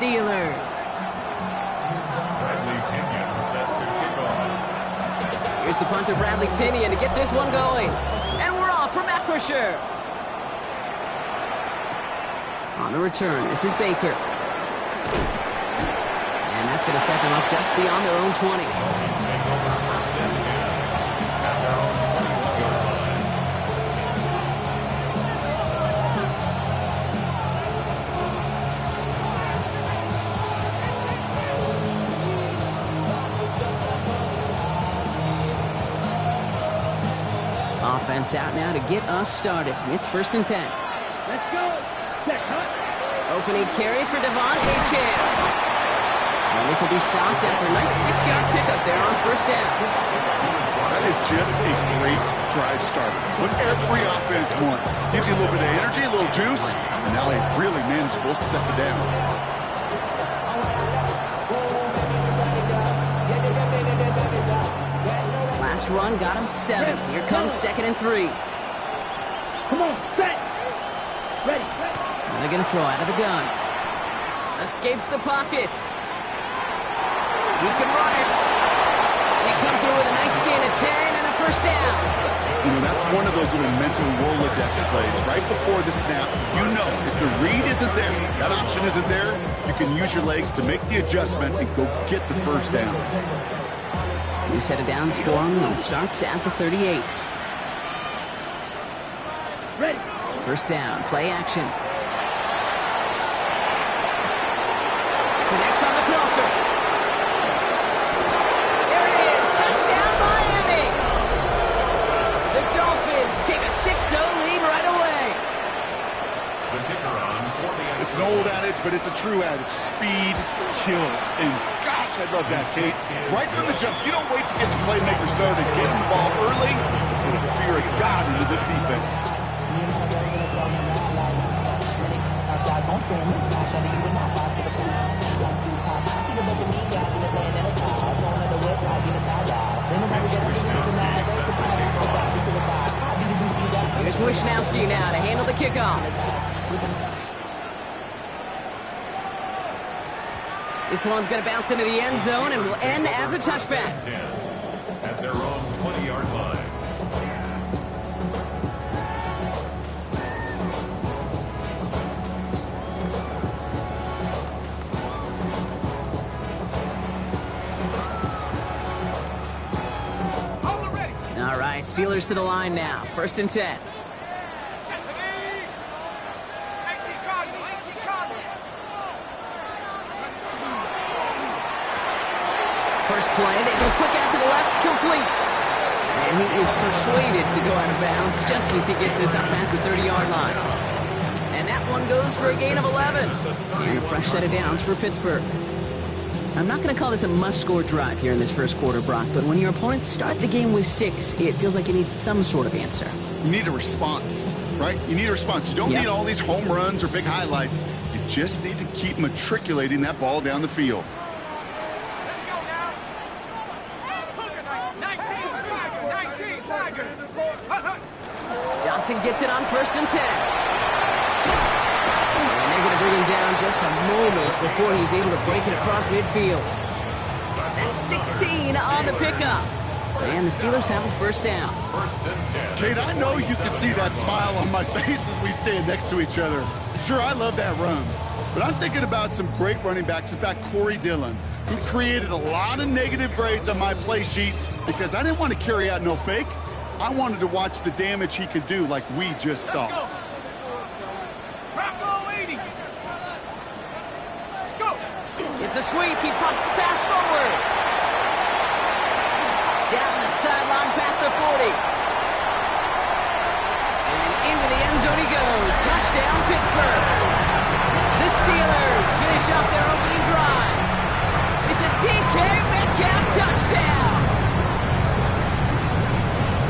Steelers. Here's the punter, Bradley Pinion, to get this one going. And we're off from Acrisure. On the return, this is Baker. And that's going to set them up just beyond their own 20. Offense out now to get us started. It's 1st and 10. Let's go. Opening carry for Devontae Chan. And this will be stopped after a nice 6-yard pickup there on 1st down. That is just a great drive starter. What every offense wants. Gives you a little bit of energy, a little juice, and now a really manageable second down. Last run got him 7. Here comes 2nd and 3. Come on, set. Ready. And they're going to throw out of the gun. Escapes the pocket. He can run it. They come through with a nice gain of 10 and a 1st down. You know, that's one of those little mental Rolodex plays. Right before the snap, you know if the read isn't there, that option isn't there, you can use your legs to make the adjustment and go get the 1st down. New set of downs for him and starts at the 38. Ready. 1st down, play action. Connects on the crosser. There it is, touchdown Miami! The Dolphins take a 6-0 lead right away. It's an old adage, but it's a true adage. Speed kills. And gosh, I love that, Kate. Right from the jump, you don't wait to get your playmaker started. Get him the ball early. Put a fear of God into this defense. Here's Wishnowski now to handle the kickoff. This one's going to bounce into the end zone and will end as a touchback. At their own 20-yard line. All right, Steelers to the line now. 1st and 10. First play, they go quick out to the left, complete. And he is persuaded to go out of bounds just as he gets this up past the 30-yard line. And that one goes for a gain of 11. And a fresh set of downs for Pittsburgh. I'm not going to call this a must-score drive here in this 1st quarter, Brock, but when your opponents start the game with 6, it feels like you need some sort of answer. You need a response, right? You need a response. You don't need all these home runs or big highlights. You just need to keep matriculating that ball down the field. Johnson gets it on 1st and 10. And they're going to bring him down just a moment before he's able to break it across midfield. That's 16 on the pickup. And the Steelers have a 1st down. Kate, I know you can see that smile on my face as we stand next to each other. Sure, I love that run. But I'm thinking about some great running backs. In fact, Corey Dillon, who created a lot of negative grades on my play sheet because I didn't want to carry out no fake. I wanted to watch the damage he could do like we just saw. It's a sweep. He pops the pass forward. Down the sideline past the 40. And into the end zone he goes. Touchdown, Pittsburgh. The Steelers finish off their opening drive. It's a DK Metcalf touchdown.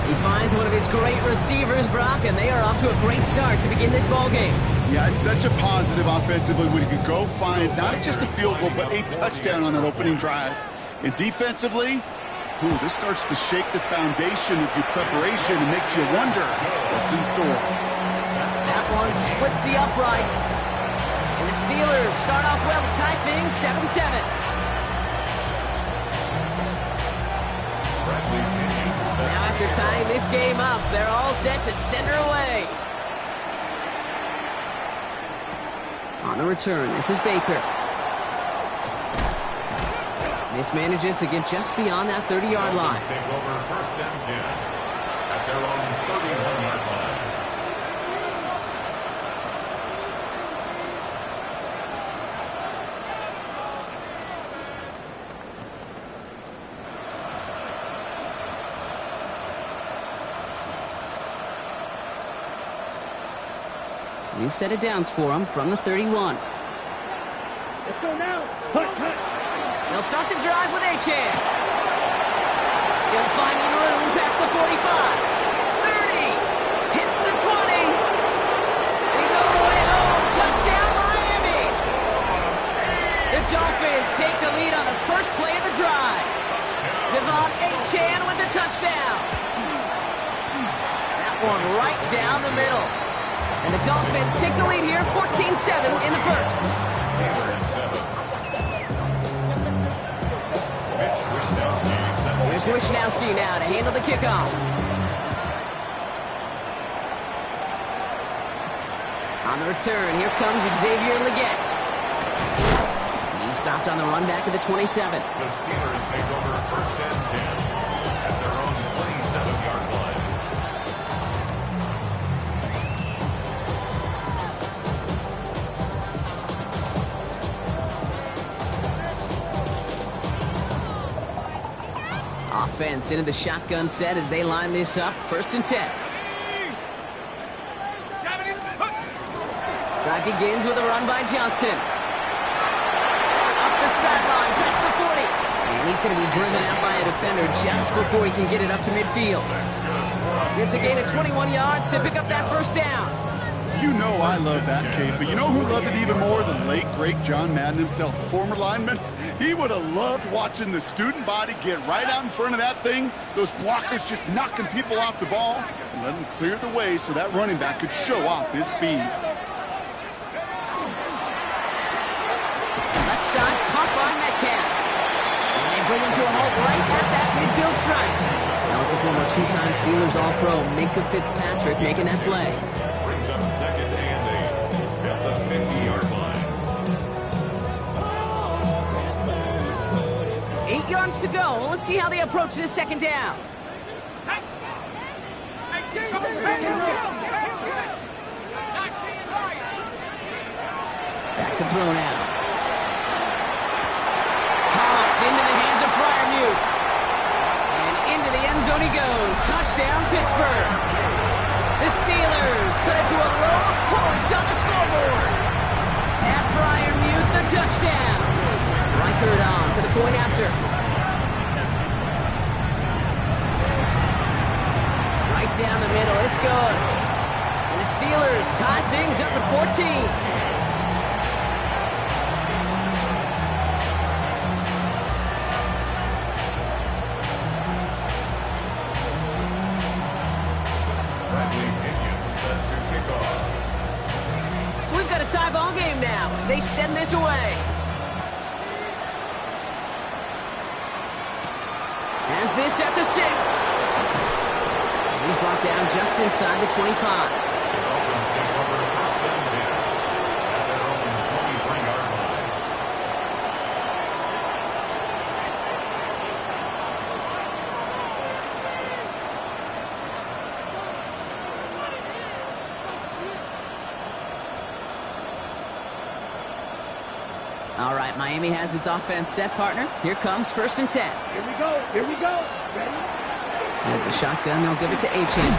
He finds one of his great receivers, Brock, and they are off to a great start to begin this ball game. Yeah, it's such a positive offensively when you can go find not just a field goal, but a touchdown on that opening drive. And defensively, this starts to shake the foundation of your preparation and makes you wonder what's in store. That one splits the uprights. And the Steelers start off well to tie things 7-7. Now after tying this game up, they're all set to send her away. On the return, this is Baker. Mismanages to get just beyond that 30-yard line. Take over first and 10 at their own 31-yard line. New set of downs for them from the 31. Let's go now. Cut. They'll start the drive with Achan. Still finding room past the 45. 30. Hits the 20. He's all the way home. Touchdown, Miami. The Dolphins take the lead on the first play of the drive. Devon Achan with the touchdown. That one right down the middle. And the Dolphins take the lead here, 14-7 in the first. Here's Wishnowski now to handle the kickoff. On the return, here comes Xavier Leggett. He's stopped on the run back of the 27. The Steelers take over first and 10 at their own 27-yard line. Offense into the shotgun set as they line this up. First and 10. Drive begins with a run by Johnson. Up the sideline, past the 40. And he's going to be driven out by a defender just before he can get it up to midfield. It's a gain of 21 yards to pick up that first down. You know I love that, Kate, but you know who loved it even more than late, great John Madden himself, the former lineman? He would have loved watching the student body get right out in front of that thing, those blockers just knocking people off the ball, and let him clear the way so that running back could show off his speed. Left side, caught by Metcalf. And they bring him to a halt right at that midfield strike. That was the former two-time Steelers All-Pro, Minka Fitzpatrick, making that play. Brings up second and 8 at the 50-yard line. 8 yards to go. Let's see how they approach this second down. Back to throw now. Caught into the hands of Freiermuth. And into the end zone he goes. Touchdown, Pittsburgh. The Steelers put it to a low point on the scoreboard. Pat Freiermuth, the touchdown. Reichert on for the point after. Right down the middle, it's good. And the Steelers tie things up at 14. So we've got a tie ball game now as they send this away. Has this at the 6. And he's brought down just inside the 25. The Dolphins take over first and 10 at their own 23-yard line. All right, Miami has its offense set, partner. Here comes first and 10. Here we go. Ready? And the shotgun, they'll give it to Achan.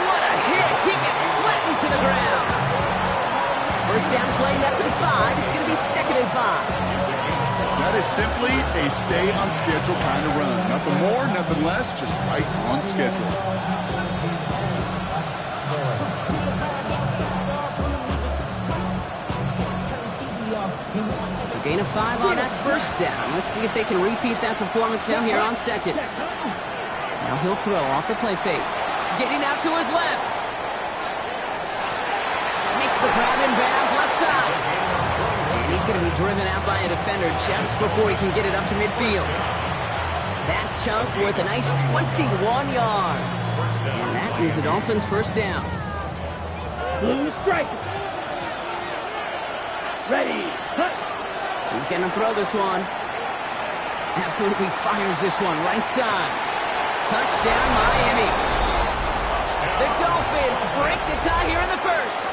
What a hit! He gets flattened to the ground. First down play, nets him 5. It's going to be second and 5. That is simply a stay on schedule kind of run. Nothing more, nothing less, just right on schedule. So gain of 5 on that first down. Let's see if they can repeat that performance now here on second. Now he'll throw off the play fake. Getting out to his left. Makes the grab in bounds left side. he's going to be driven out by a defender just before he can get it up to midfield. That chunk worth a nice 21 yards. And that is a Dolphins first down. Blue striker. Ready. Cut. He's going to throw this one. Absolutely fires this one right side. Touchdown, Miami. The Dolphins break the tie here in the first.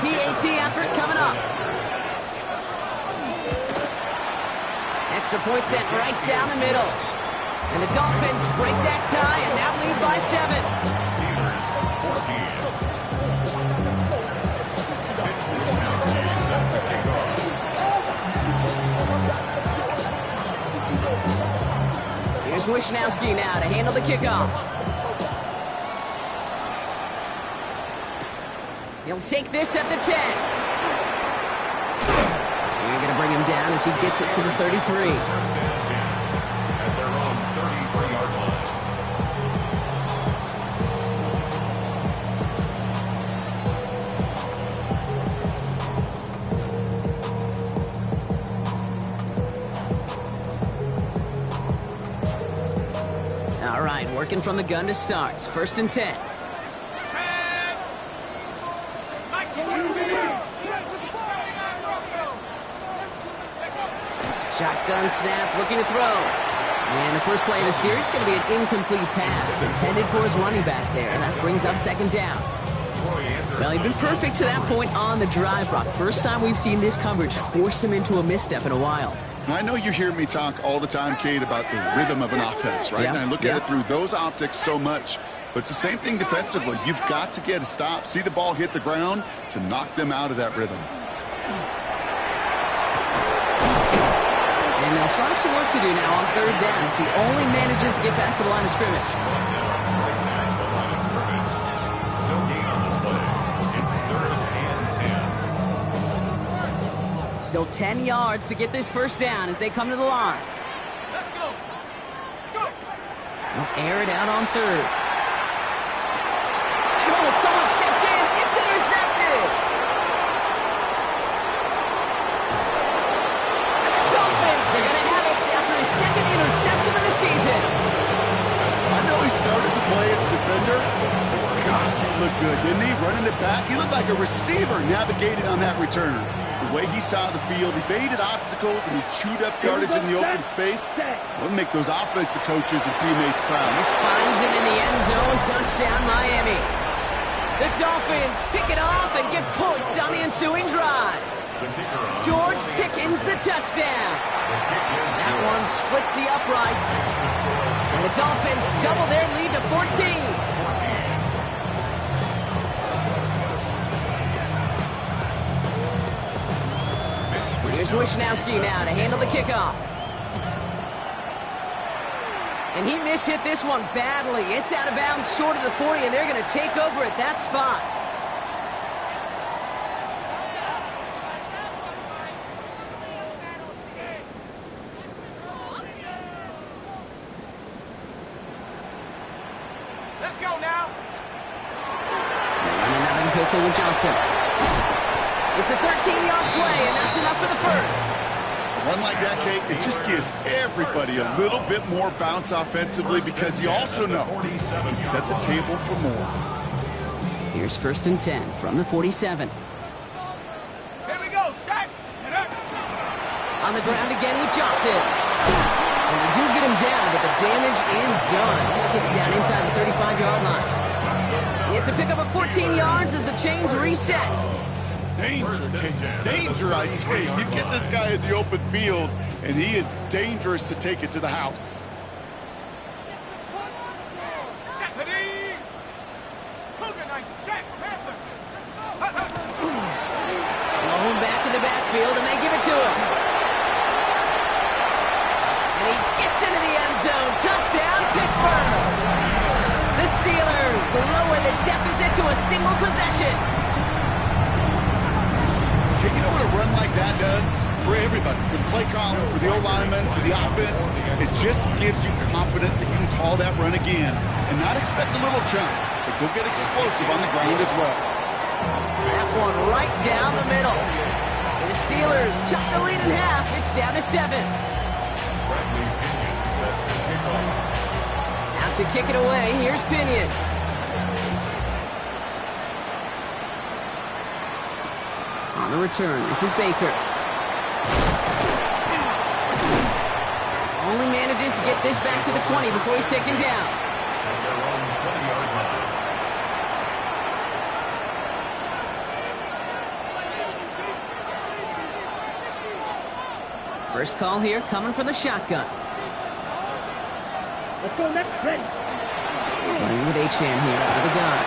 PAT effort coming up. Extra point sent right down the middle. And the Dolphins break that tie and now lead by 7. Steelers 14. Mitch Wishnowsky set to kick off. Here's Wishnowsky now to handle the kickoff. He'll take this at the 10. You're going to bring him down as he gets it to the 33. First and 10 at their own 33-yard line. All right, working from the gun to start. First and 10. Shotgun snap, looking to throw. And the first play of the series is going to be an incomplete pass intended for his running back there. And that brings up second down. Well, he's been perfect to that point on the drive, Brock. First time we've seen this coverage force him into a misstep in a while. I know you hear me talk all the time, Kate, about the rhythm of an offense, right? Yeah, And I look at it through those optics so much. But it's the same thing defensively. You've got to get a stop, see the ball hit the ground to knock them out of that rhythm. And they'll start some work to do now on third down as he only manages to get back to the line of scrimmage. No gain on the play. It's third and 10. Still 10 yards to get this first down as they come to the line. Let's go. Let's go. They'll air it out on third. Oh, someone stepped in. It's intercepted. And the Dolphins are going to have it after his second interception of the season. I know he started the play as a defender. Gosh, he looked good, didn't he? Running it back. He looked like a receiver navigating on that return. The way he saw the field, he baited obstacles and he chewed up yardage in the open space. That'll make those offensive coaches and teammates proud. This finds him in the end zone. Touchdown, Miami. The Dolphins pick it off and get points on the ensuing drive. George Pickens the touchdown. That one splits the uprights. And the Dolphins double their lead to 14. Here's Wishnowsky now to handle the kickoff. And he mishit this one badly. It's out of bounds short of the 40, and they're going to take over at that spot. Let's go now. And another pistol with Johnson. It's a 13-yard play, and that's enough for the first. Run like that, Kate, it just gives everybody a little bit more bounce offensively because you also know you can set the table for more. Here's first and 10 from the 47. Here we go, Shaq. On the ground again with Johnson. And they do get him down, but the damage is done. This kid's down inside the 35-yard line. It's a pickup of 14 yards as the chains reset. Danger, Kate. Danger, I say. You get this guy in the open field, and he is dangerous to take it to the house. Blown back in the backfield, and they give it to him. And he gets into the end zone. Touchdown, Pittsburgh. The Steelers lower the deficit to a single possession. You know what a run like that does for everybody, for the play caller, for the O-lineman, for the offense? It just gives you confidence that you can call that run again and not expect a little chunk, but go get explosive on the ground as well. That one right down the middle. And The Steelers chop the lead in half. It's down to 7. Bradley Pinion set to kick off. Out to kick it away. Here's Pinion. On the return, this is Baker. Only manages to get this back to the 20 before he's taken down. At their own 20-yard line. First call here coming from the shotgun. Let's go next. Ready. Playing with Achane here out of the gun.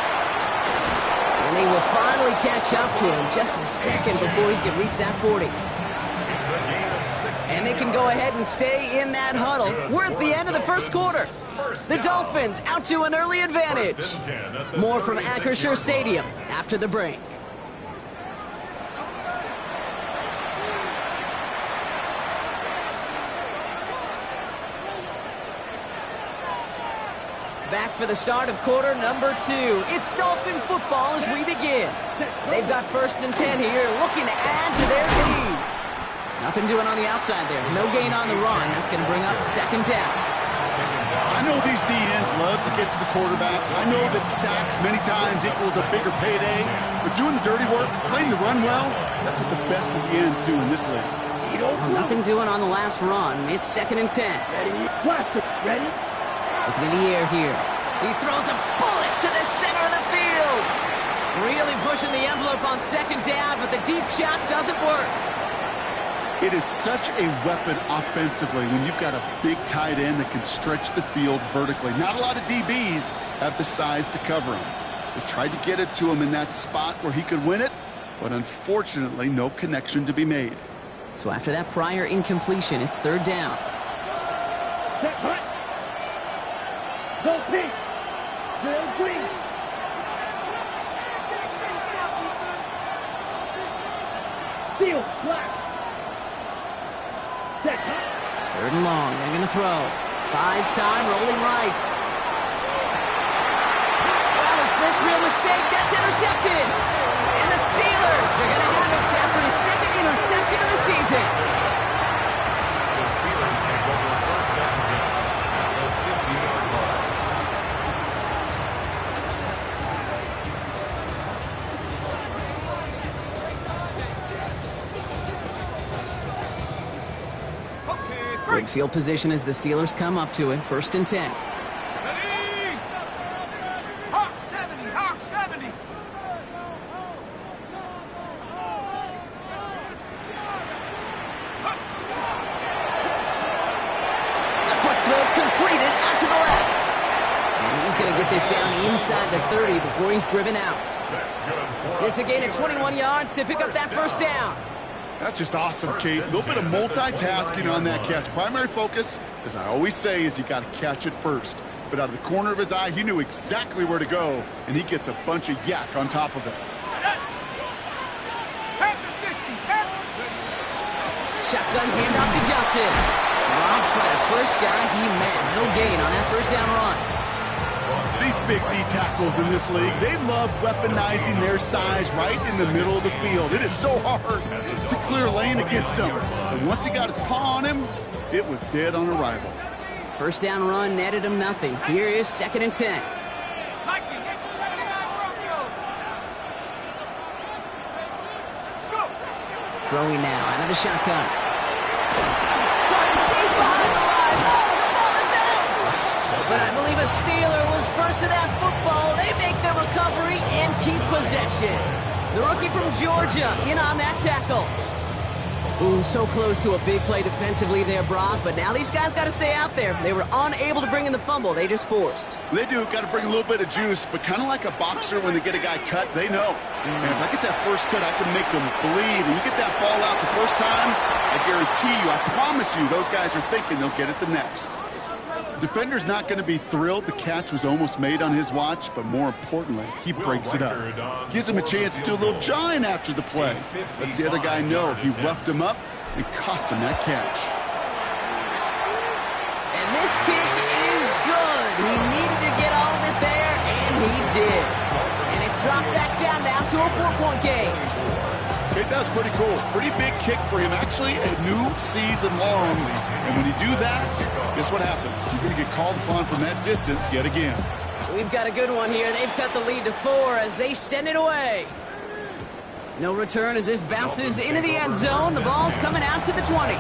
And they will finally catch up to him just a second before he can reach that 40. It's a gain of 60. And they can go ahead and stay in that huddle. We're at the end of the first quarter. The Dolphins out to an early advantage. More from Acrisure Stadium after the break. Back for the start of quarter number 2. It's Dolphin football as we begin. They've got 1st and 10 here, looking to add to their lead. Nothing doing on the outside there. No gain on the run. That's going to bring up 2nd down. I know these DNs love to get to the quarterback. I know that sacks many times equals a bigger payday. But doing the dirty work, playing the run well, that's what the best of the ends do in this league. Well, nothing doing on the last run. It's 2nd and 10. Ready. Blast it. Ready. Looking in the air here. He throws a bullet to the center of the field. Really pushing the envelope on 2nd down, but the deep shot doesn't work. It is such a weapon offensively when you've got a big tight end that can stretch the field vertically. Not a lot of DBs have the size to cover him. They tried to get it to him in that spot where he could win it, but unfortunately no connection to be made. So after that prior incompletion, it's 3rd down. Set. Hut. Go pink. Go green. Steel. Black. Set. Hut. 3rd and long. They're going to throw. Buys time, rolling right. Well, his first real mistake. That's intercepted. And the Steelers are going to have it after his 2nd interception of the season. The Steelers take over 1st and 10 at the 50-yard line. Good field position as the Steelers come up to it. 1st and 10. Ready. Hawk 70. Hawk 70. A quick throw completed out to the left. And he's going to get this down inside the 30 before he's driven out. That's good for It's a gain of 21 yards to pick up that 1st down. That's just awesome, Kate. A little bit of multitasking on that catch. Primary focus, as I always say, is you got to catch it first. But out of the corner of his eye, he knew exactly where to go, and he gets a bunch of yak on top of it. Pass the 60. Pass. Shotgun handoff to Johnson. Drops by the first guy he met. No gain on that 1st down run. These big D tackles in this league, they love weaponizing their size right in the middle of the field. It is so hard to clear lane against him. And once he got his paw on him, it was dead on arrival. 1st down run netted him nothing. Here is 2nd and 10. Mikey, get the 79 Romeo. Let's go. Throwing now out of the shotgun. Deep behind the line. Oh, the ball is out. But I believe a Steeler was first to that football. They make the recovery and keep possession. The rookie from Georgia in on that tackle. Ooh, so close to a big play defensively there, Brock. But now these guys got to stay out there. They were unable to bring in the fumble. They just forced. They do. Got to bring a little bit of juice, but kind of like a boxer when they get a guy cut, they know. And if I get that first cut, I can make them bleed. And you get that ball out the first time, I guarantee you, I promise you, those guys are thinking they'll get it the next. The defender's not going to be thrilled the catch was almost made on his watch, but more importantly, he breaks it up. Gives him a chance to do a little jawing after the play. Lets the other guy know he roughed him up and cost him that catch. And this kick is good. He needed to get all of it there, and he did. And it's dropped back down now to a 4-point game. Okay, that's pretty cool. Pretty big kick for him. Actually, a new season long. And when you do that, guess what happens? You're going to get called upon from that distance yet again. We've got a good one here. They've cut the lead to 4 as they send it away. No return as this bounces into the end zone. The ball's coming out to the 20.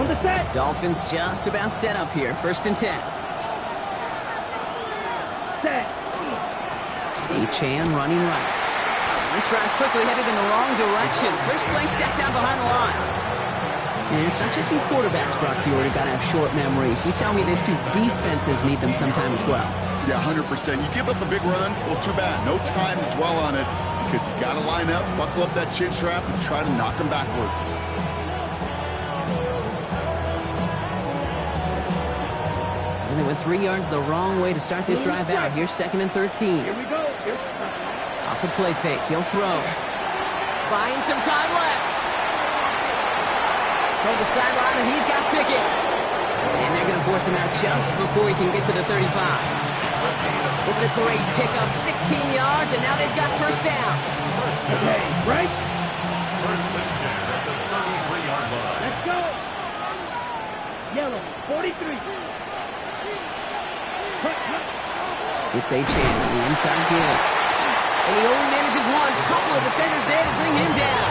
On the set. Dolphins just about set up here. 1st and 10. Set. Achan running right. This drive's quickly headed in the wrong direction. First play set down behind the line. And it's not just some quarterbacks, Brock Huard, who got to have short memories. You tell me these two defenses need them sometime as well. Yeah, 100%. You give up a big run, well, too bad. No time to dwell on it because you got to line up, buckle up that chin strap, and try to knock them backwards. And they went 3 yards the wrong way to start this drive out. Here's 2nd and 13. Here we go. Off the play fake, he'll throw. Buying some time left. Toward the sideline, and he's got Pickett. And they're going to force him out just before he can get to the 35. It's a great pickup, 16 yards, and now they've got 1st down. Okay, right? 1st and 10 at the 33-yard line. Let's go. Yellow, 43. It's Achan on the inside give. And he only manages one. Couple of defenders there to bring him down.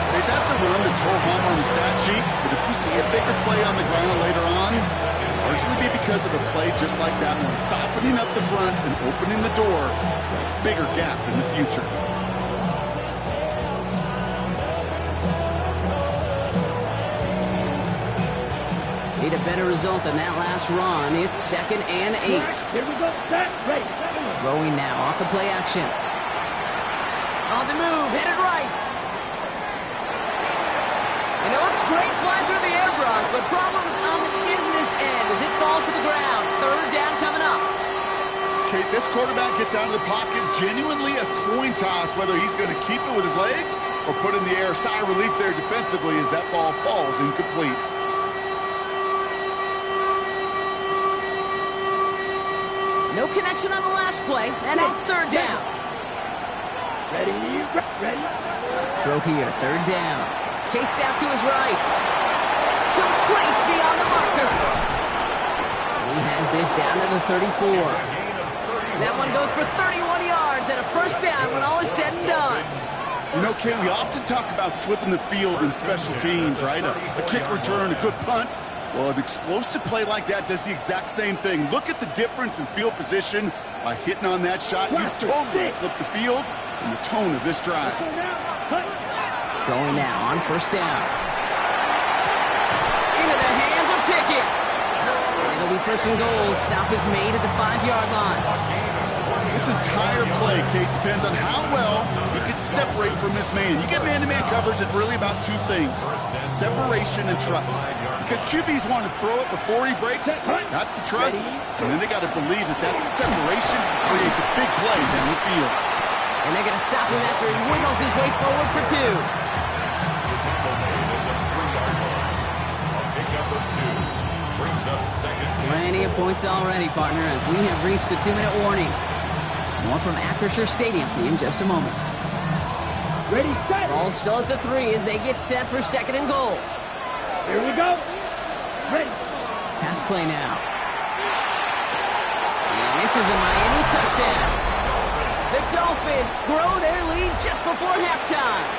Hey, that's a run that's ho hum on the stat sheet, but if you see a bigger play on the ground later on, it'll largely be because of a play just like that one, softening up the front and opening the door for a bigger gap in the future. Need a better result than that last run. It's 2nd and 8. Here we go. Set. Ready. Throwing now off the play action. On the move, headed right. And it looks great flying through the air, Brock, but problems on the business end as it falls to the ground. 3rd down coming up. Okay, this quarterback gets out of the pocket, genuinely a coin toss whether he's going to keep it with his legs or put in the air. Sigh of relief there defensively as that ball falls incomplete. No connection on the last play, and it's 3rd down. Ready. Ready. Throw here, 3rd down. Chased out to his right. Complete beyond the marker. He has this down to the 34. That one goes for 31 yards and a 1st down when all is said and done. You know, Ken, we often talk about flipping the field in special teams, right? A kick return, a good punt. Well, an explosive play like that does the exact same thing. Look at the difference in field position by hitting on that shot. You've totally flipped the field and the tone of this drive. Going now on 1st down. Into the hands of Pickett. And it'll be 1st and goal. Stop is made at the 5-yard line. This entire play, Kate, depends on how well you can separate from this man. You get man-to-man coverage, it's really about 2 things: separation and trust. Because QBs want to throw it before he breaks. That's the trust. And then they got to believe that that separation can create the big play down the field. And they're going to stop him after he wiggles his way forward for 2. Plenty of points already, partner, as we have reached the 2-minute warning. More from Acrisure Stadium in just a moment. Ready, set. Ball still at the 3 as they get set for 2nd and goal. Here we go. Ready. Pass play now. And this is a Miami touchdown. The Dolphins grow their lead just before halftime.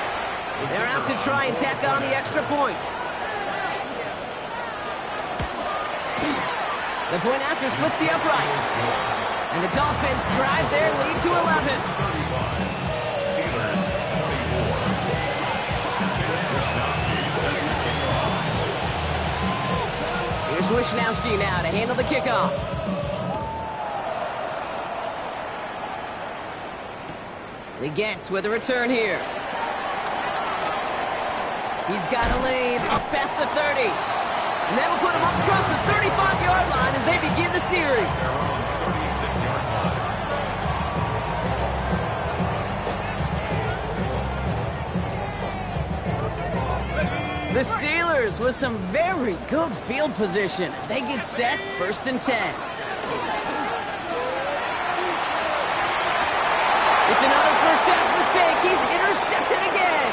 They're out to try and tack on the extra point. The point after splits the uprights. And the Dolphins drive their lead to 11. Here's Wishnowski now to handle the kickoff. Legette with a return here. He's got a lane up past the 30. And that'll put him up across the 35-yard line as they begin the series. The Steelers with some very good field position as they get set, 1st and 10. It's another first half mistake. He's intercepted again.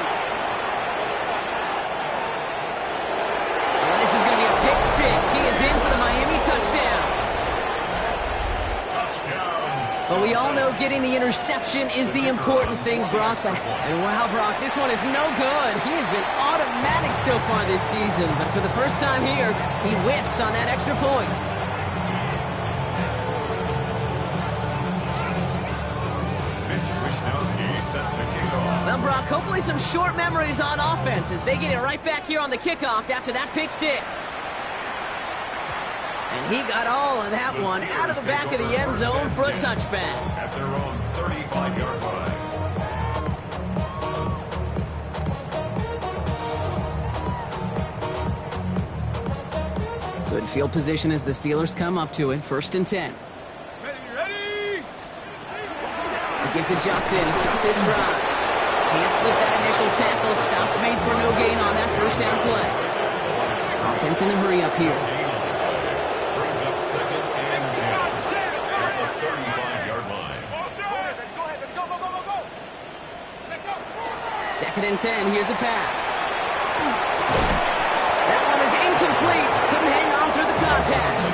And this is going to be a pick 6. He is in for the Miami touchdown. But we all know getting the interception is the important thing, Brock. And wow, Brock, this one is no good. He has been automatic so far this season. But for the first time here, he whiffs on that extra point. Well, Brock, hopefully some short memories on offense as they get it right back here on the kickoff after that pick 6. And he got all of that one out of the back of the end zone for a touchback. At their own 35-yard line. Good field position as the Steelers come up to it, 1st and 10. Ready! They get to Johnson to start this drive. Can't slip that initial tackle. Stops made for no gain on that first down play. Offense in the hurry up here. Brings up 2nd and 10 at the 35-yard line. 2nd and 10. Here's a pass. That one is incomplete. Couldn't hang on through the contact.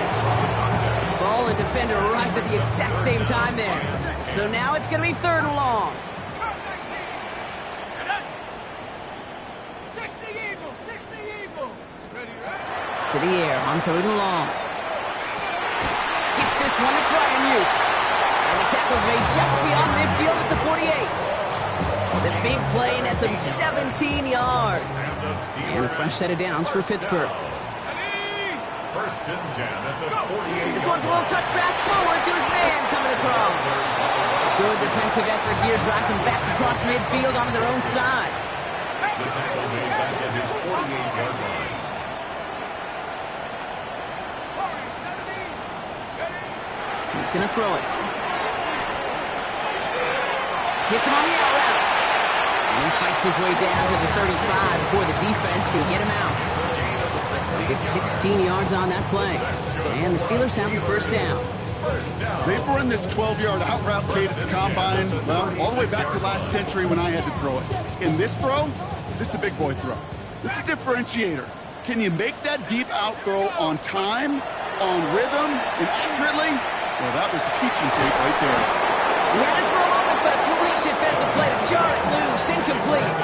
Ball and defender right at the exact same time there. So now it's going to be 3rd and long. To the air on 3rd and long. Gets this one to Fryermuth. And the tackle's made just beyond midfield at the 48. The big play nets him 17 yards. And a fresh set of downs for Pittsburgh. 1st and 10 at the 48. This one's a little touch pass forward to his man coming across. Good defensive effort here. Drives him back across midfield onto their own side. The tackle made back at his 48-yard line. He's going to throw it. Hits him on the out route. And he fights his way down to the 35 before the defense can get him out. Gets 16 yards on that play. And the Steelers have a 1st down. They've run this 12-yard out route, Kate, at the combine, well, all the way back to last century when I had to throw it. In this throw, this is a big boy throw. This is a differentiator. Can you make that deep out throw on time, on rhythm, and accurately? Well, that was teaching tape right there. He had it for a moment, but a great defensive play to jar it loose, incomplete.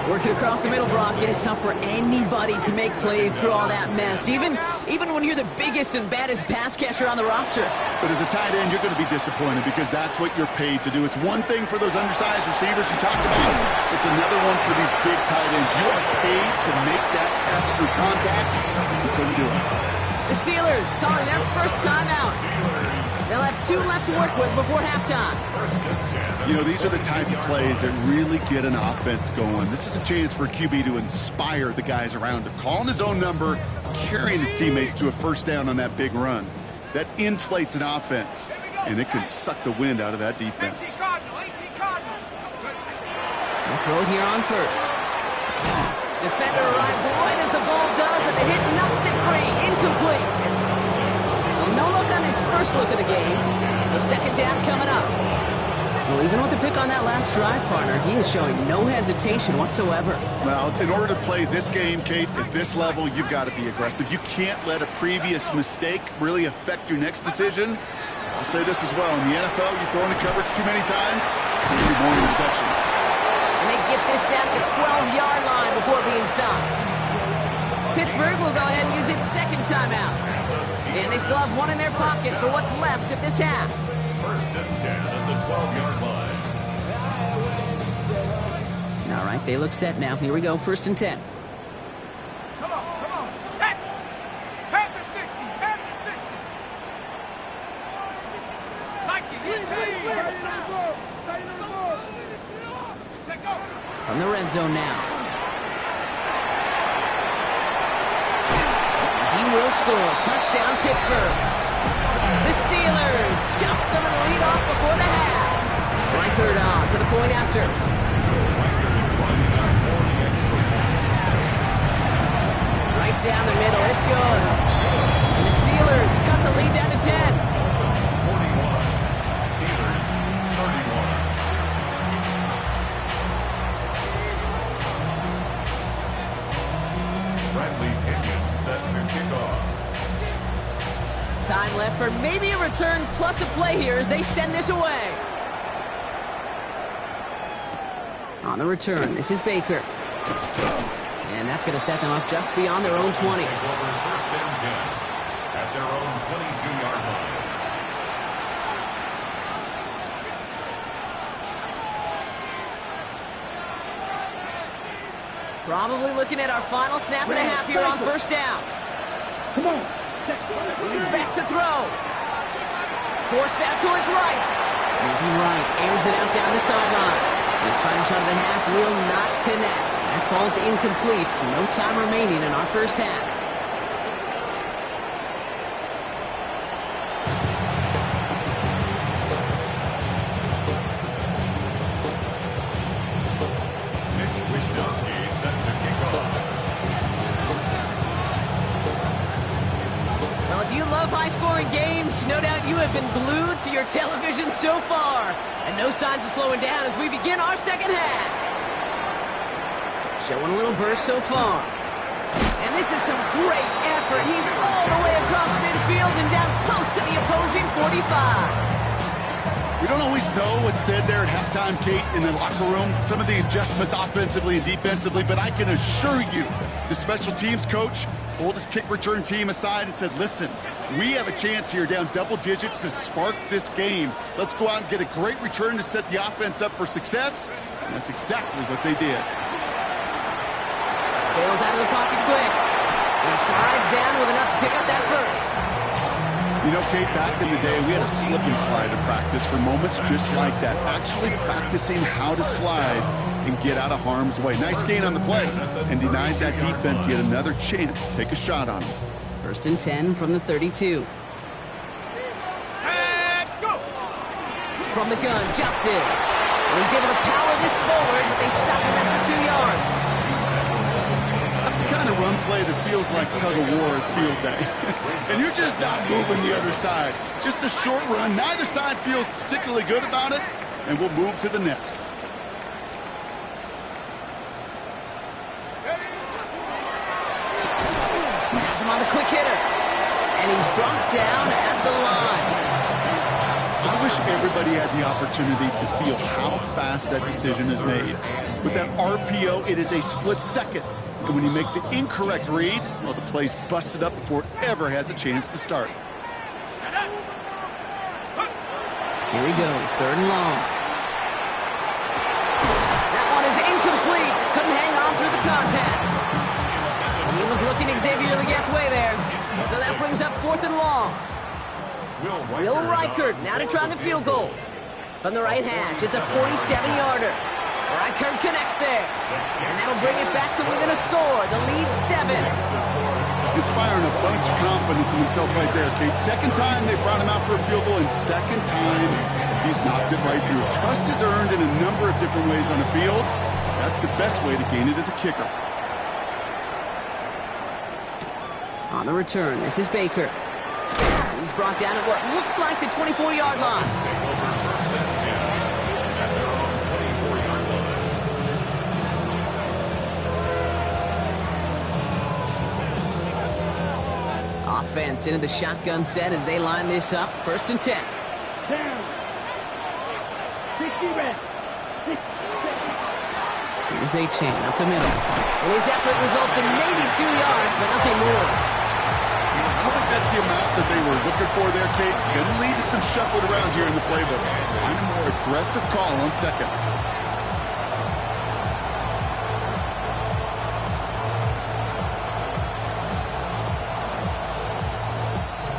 Working across the middle, Brock, it is tough for anybody to make plays through all that mess, even when you're the biggest and baddest pass catcher on the roster. But as a tight end, you're going to be disappointed because that's what you're paid to do. It's one thing for those undersized receivers you talked about. It's another one for these big tight ends. You are paid to make that catch through contact. You couldn't do it. The Steelers calling their first timeout. They'll have 2 left to work with before halftime. You know, these are the type of plays that really get an offense going. This is a chance for QB to inspire the guys around him. Calling his own number, carrying his teammates to a 1st down on that big run. That inflates an offense, and it can suck the wind out of that defense. They'll throw it here on 1st. Defender arrives right as the ball does, and the hit knocks it free. Incomplete. Well, no look on his first look of the game, so 2nd down coming up. Well, even with the pick on that last drive, partner, he is showing no hesitation whatsoever. Well, in order to play this game, Kate, at this level, you've got to be aggressive. You can't let a previous mistake really affect your next decision. I'll say this as well. In the NFL, you throw into coverage too many times, you need more interceptions. And they get this down to the 12-yard line before being stopped. Pittsburgh will go ahead and use its 2nd timeout. And they still have 1 in their pocket for what's left of this half. 1st and 10 at the 12-yard line. All right, they look set now. Here we go, 1st and 10. Come on, set! Past the 60, past the 60. Like it, From the red zone now. He will score. Touchdown, Pittsburgh. The Steelers jump some of the lead off before the half. Reichert on for the point after. good. And the Steelers cut the lead down to 10. 41. Steelers 31. Bradley Pinion set to kick off. Time left for maybe a return plus a play here as they send this away. On the return, this is Baker. And that's going to set them up just beyond their own 20. Take over first and 10 at their own 22-yard line. Probably looking at our final snap and a half here on first down. Come on. He's back to throw. Forced out to his right. Moving right, airs it out down the sideline. His final shot of the half will not connect. That falls incomplete. No time remaining in our first half. Mitch Wishnowsky set to kick off. Well, if you love high-scoring games, no doubt you have been glued to your television so far. And no signs of slowing down as we begin our second half. Showing a little burst so far. And this is some great effort. He's all the way across midfield and down close to the opposing 45. We don't always know what's said there at halftime, Kate, in the locker room. Some of the adjustments offensively and defensively, but I can assure you the special teams coach pulled his kick return team aside and said, listen, we have a chance here down double digits to spark this game. Let's go out and get a great return to set the offense up for success. And that's exactly what they did. Bails out of the pocket quick. And he slides down with enough to pick up that first. You know, Kate, back in the day, we had a slip and slide in practice for moments just like that. Actually practicing how to slide and get out of harm's way. Nice gain on the play and denied that defense yet another chance to take a shot on him. First and 10 from the 32. And go. From the gun, jumps in. And he's able to power this forward, but they stop him after 2 yards. That's the kind of run play that feels like tug-of-war at field day. And you're just not moving the other side. Just a short run. Neither side feels particularly good about it, and we'll move to the next. Has him on the quick hitter. And he's brought down at the line. I wish everybody had the opportunity to feel how fast that decision is made. With that RPO, it is a split second. And when you make the incorrect read, well, the play's busted up before it ever has a chance to start. Here he goes, third and long. That one is incomplete. Couldn't hang on through the contact. He was looking Xavier Legat's way there. So that brings up fourth and long. Will Reichert now to try the field goal. From the right hash, it's a 47-yarder. Reichert connects there. And that'll bring it back to within a score. The lead 7. Inspiring a bunch of confidence in himself right there, Kate. Second time they brought him out for a field goal, and second time he's knocked it right through. Trust is earned in a number of different ways on the field. That's the best way to gain it as a kicker. On the return, this is Baker. He's brought down at what looks like the 24-yard line. Take over first and 10 at their own 24-yard line. Offense into the shotgun set as they line this up. First and 10. Down. 60 red. Here's A-Chain up the middle. And his effort results in maybe 2 yards, but nothing more. I don't think that's the amount that they were looking for there, Kate. Going to lead to some shuffled around here in the playbook. Find a more aggressive call on second.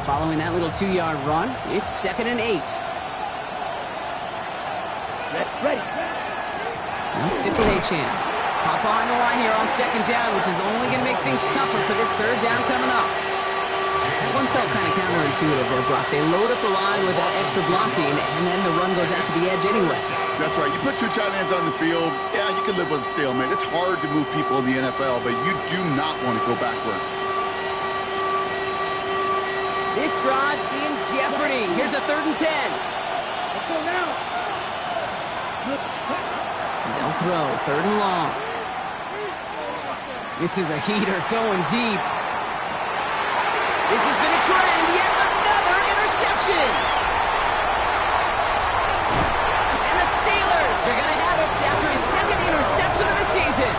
Following that little 2-yard run, it's 2nd and 8. Ready. Now stick with A-Chan. Pop behind the line here on second down, which is only going to make things tougher for this third down coming up. That one felt kind of counterintuitive there, Brock. They load up the line with that extra blocking, and then the run goes out to the edge anyway. That's right. You put 2 tight ends on the field, yeah, you can live with a stalemate. It's hard to move people in the NFL, but you do not want to go backwards. This drive in jeopardy. Here's a 3rd and 10. Let's go now. They'll throw 3rd and long. This is a heater going deep. This has been a trend. Yet another interception. And the Steelers are going to have it after his 2nd interception of the season.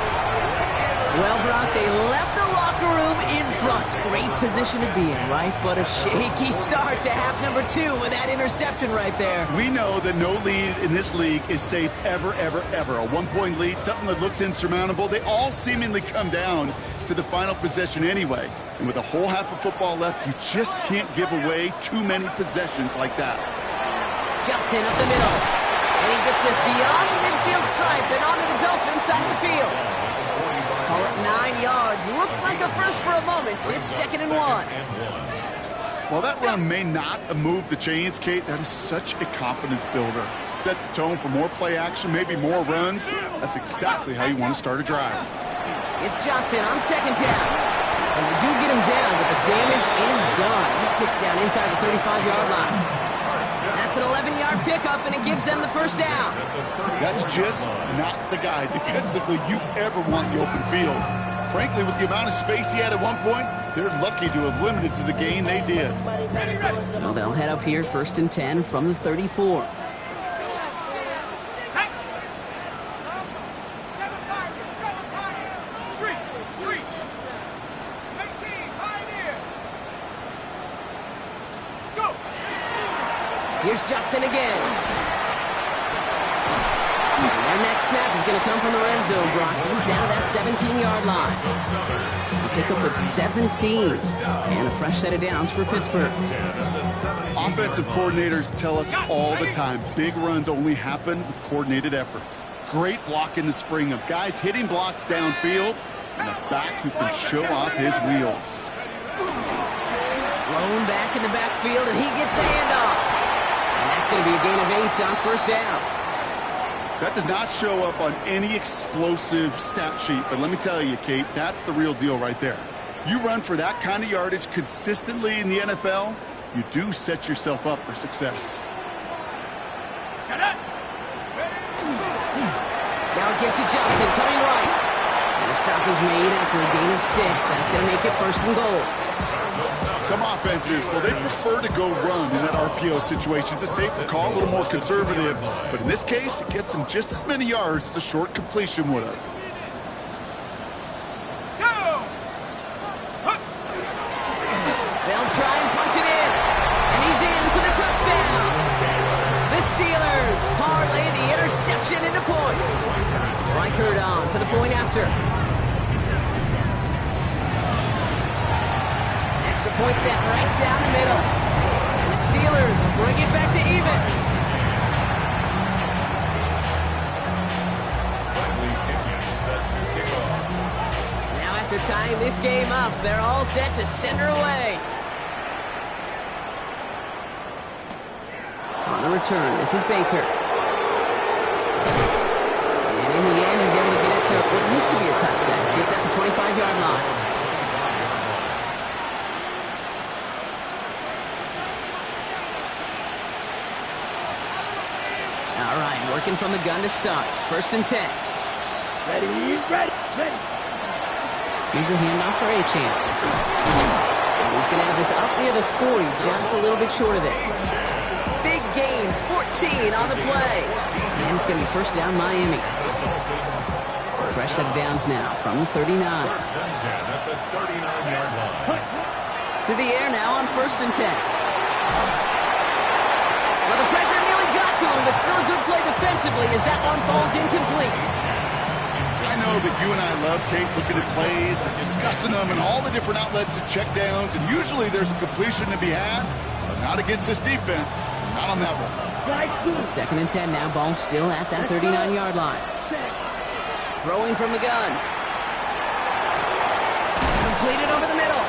Well, Brock, they left the locker room in front. Great position to be in, right? But a shaky start to half number 2 with that interception right there. We know that no lead in this league is safe ever, ever, ever. A 1-point lead, something that looks insurmountable. They all seemingly come down to the final possession anyway. And with a whole half of football left, you just can't give away too many possessions like that. Johnson up the middle. And he gets this beyond the midfield stripe and onto the Dolphin side of the field. Call it 9 yards. Looks like a first for a moment. It's 2nd and 1. While that run may not have moved the chains, Kate, that is such a confidence builder. Sets the tone for more play action, maybe more runs. That's exactly how you want to start a drive. It's Johnson on 2nd down. And they do get him down, but the damage is done. This kicks down inside the 35-yard line. That's an 11-yard pickup, and it gives them the 1st down. That's just not the guy defensively you ever want in the open field. Frankly, with the amount of space he had at one point, they're lucky to have limited to the gain they did. So they'll head up here 1st and 10 from the 34. Here's Johnson again. And their next snap is going to come from the red zone, Brock. He's down to that 17-yard line. A pickup of 17. And a fresh set of downs for Pittsburgh. Offensive coordinators tell us all the time, big runs only happen with coordinated efforts. Great block in the spring of guys hitting blocks downfield and a back who can show off his wheels. Blown back in the backfield, and he gets the handoff. And that's going to be a gain of 8 on 1st down. That does not show up on any explosive stat sheet, but let me tell you, Kate, that's the real deal right there. You run for that kind of yardage consistently in the NFL, you do set yourself up for success. Now a gift to Johnson coming right. And a stop is made after a gain of 6. That's going to make it 1st and goal. Some offenses, well, they prefer to go run in that RPO situation. It's a safer call, a little more conservative. But in this case, it gets them just as many yards as a short completion would have. They'll try and punch it in. And he's in for the touchdown. The Steelers parlay the interception into points. Reichert on for the point after. Extra point set right down the middle. And the Steelers bring it back to even. Now after tying this game up, they're all set to send her away. On the return, this is Baker. And in the end, he's able to get it to what used to be a touchback. It's at the 25-yard line. All right, working from the gun to start. 1st and 10. Ready, ready, ready. Here's a handoff for Achane. And he's going to have this up near the 40, just a little bit short of it. Big gain, 14 on the play. And it's going to be 1st down Miami. So fresh set of downs now from the 39. To the air now on 1st and 10. Well, the pressure nearly got to him, but still a good play defensively as that one falls incomplete. I know that you and I love, Kate, looking at plays and discussing them and all the different outlets and checkdowns, and usually there's a completion to be had, but not against this defense. Not on that one. 2nd and 10 now, ball still at that 39-yard line. Throwing from the gun. Completed over the middle.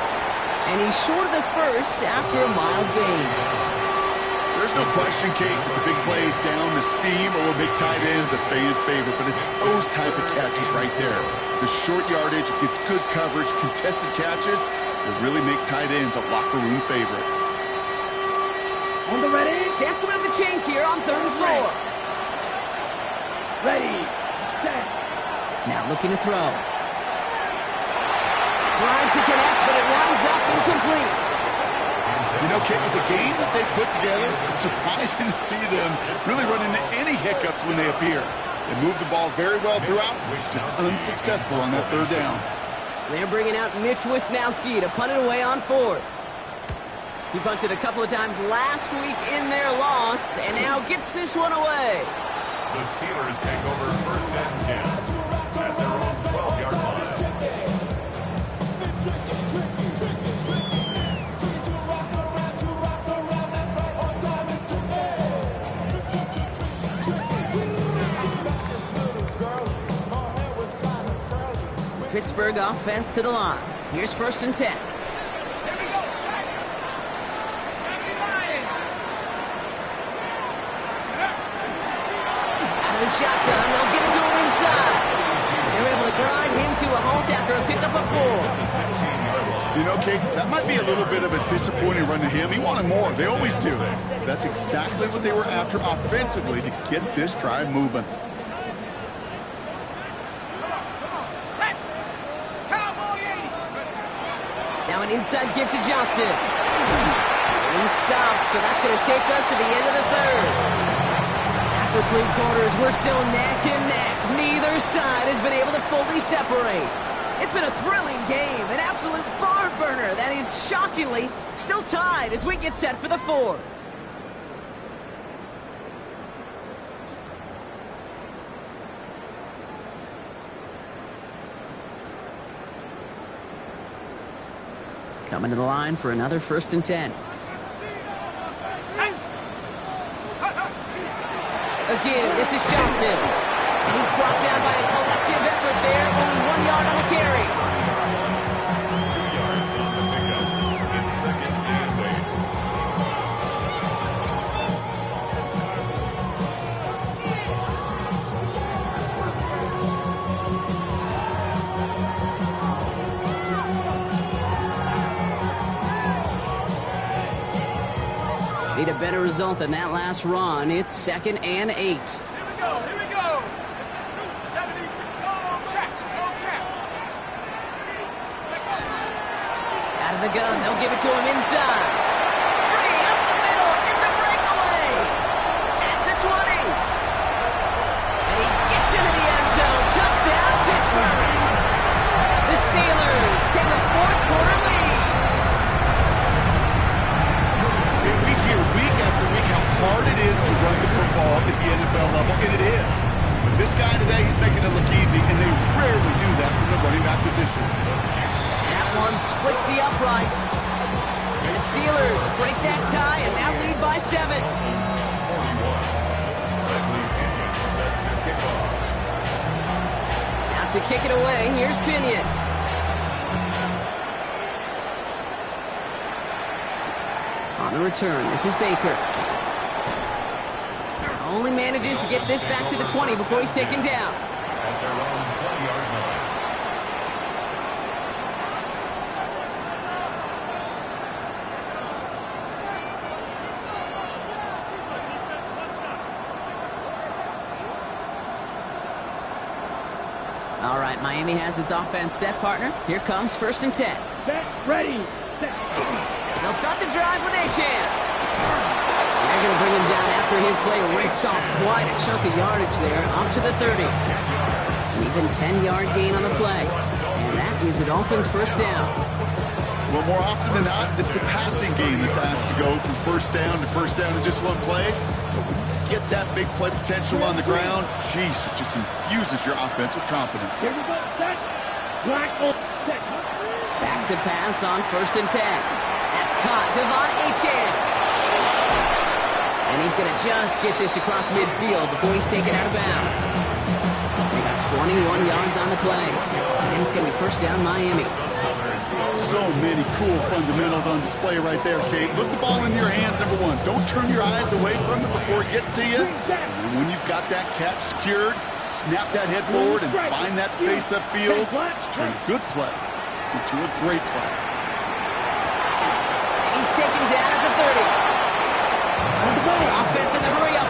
And he's short of the 1st after a mild gain. There's no question, Kate, that the big plays down the seam or big tight ends a fan favorite, but it's those type of catches right there. The short yardage, it gets good coverage, contested catches that really make tight ends a locker room favorite. On the ready. Chance to move the chains here on 3rd and 4. Ready. Set. Now looking to throw. Trying to connect, but it winds up incomplete. You know, Kate, with the game that they put together, it's surprising to see them really run into any hiccups when they appear. They moved the ball very well throughout, just unsuccessful on that 3rd down. They're bringing out Mitch Wisnowski to punt it away on 4th. He punted a couple of times last week in their loss, and now gets this one away. The Steelers take over 1st and 10 at their own 12-yard line. Pittsburgh offense to the line. Here's 1st and 10. Here we go. Set. 79. Out of the shotgun, they'll give it to him inside. They're able to grind him to a halt after a pickup of 4. You know, Kate, that might be a little bit of a disappointing run to him. He wanted more. They always do. That's exactly what they were after offensively to get this drive moving. Now an inside give to Johnson. He stops, so that's going to take us to the end of the 3rd. After 3 quarters, we're still neck and neck. Neither side has been able to fully separate. It's been a thrilling game, an absolute barn burner that is shockingly still tied as we get set for the 4th. Coming to the line for another 1st and 10. Again, this is Johnson. And he's brought down by a collective effort there. Only 1 yard on the carry. 2 yards on the pickup. It's 2nd and 8. Need a better result than that last run. It's 2nd and 8. Here we go. Here we go. 272. Go check. Go check. Out of the gun, they'll give it to him inside. Free up the middle. It's a breakaway. At the 20. And he gets into the end zone. Touchdown, Pittsburgh. The Steelers take a 4th quarter lead. We hear week after week how hard it is to run the football at the NFL level, and it is. But this guy today, he's making it look easy, and they rarely do that from the running back position. That one splits the uprights. And the Steelers break that tie and now lead by 7. Now to kick it away, here's Pinion. On the return, this is Baker. Only manages to get this back to the 20 before he's taken down. At their own 20-yard line. All right, Miami has its offense set, partner. Here comes 1st and 10. Set. Ready. Set. They'll start the drive with Achane. They're going to bring him down after his play rips off quite a chunk of yardage there, up to the 30. An even 10-yard gain on the play. And that is a Dolphins 1st down. Well, more often than not, it's the passing game that's asked to go from 1st down to 1st down in just one play. But when you get that big play potential on the ground, geez, it just infuses your offense with confidence. Here we go. Set. Black. Set. Back to pass on 1st and 10. That's caught. Devon Achane. And he's going to just get this across midfield before he's taken out of bounds. They got 21 yards on the play. And it's going to be 1st down Miami. So many cool fundamentals on display right there, Kate. Look the ball in your hands, number 1. Don't turn your eyes away from it before it gets to you. And when you've got that catch secured, snap that head forward and find that space upfield to turn a good play into a great play. And he's taken down at the 30.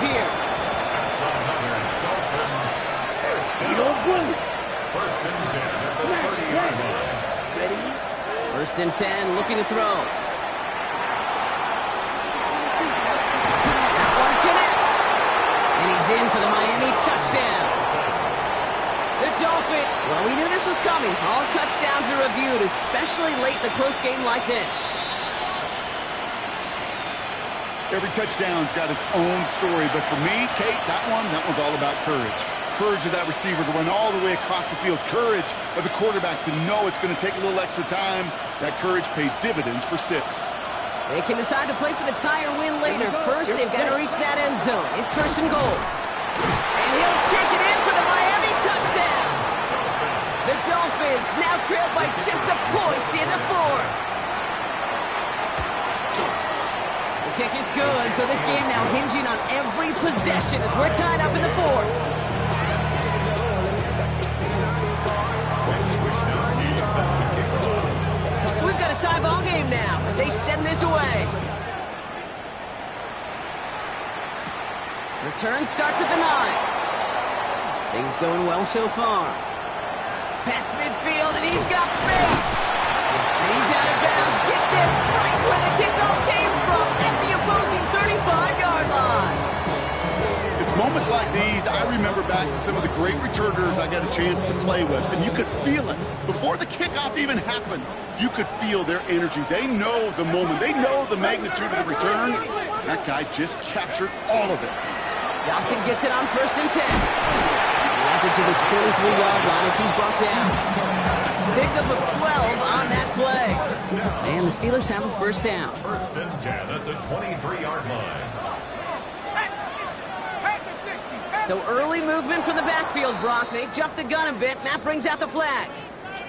here. That's another Dolphins first down. First and 10 at the 30-yard line. First and 10, looking to throw. That one connects. And he's in for the Miami touchdown. The Dolphins. Well, we knew this was coming. All touchdowns are reviewed, especially late in a close game like this. Every touchdown's got its own story, but for me, Kate, that one's all about courage. Courage of that receiver to run all the way across the field. Courage of the quarterback to know it's going to take a little extra time. That courage paid dividends for 6. They can decide to play for the tie or win later. First, they've got to reach that end zone. It's first and goal. And he'll take it in for the Miami touchdown. The Dolphins now trail by just a point in the 4th. The kick is good, so this game now hinging on every possession as we're tied up in the 4th. So we've got a tie ball game now as they send this away. Return starts at the 9. Things going well so far. Past midfield, and he's got space. And he's out of bounds. Get this, right where the kickoff came from, at the opposing 35-yard line. It's moments like these I remember back to some of the great returners I got a chance to play with, and you could feel it. Before the kickoff even happened, you could feel their energy. They know the moment. They know the magnitude of the return. That guy just captured all of it. Johnson gets it on first and 10. He has it to the 23-yard line as he's brought down. Pickup of 12 on that play. And the Steelers have a first down. First and 10 at the 23-yard line. So early movement from the backfield, Brock. They jumped the gun a bit, and that brings out the flag.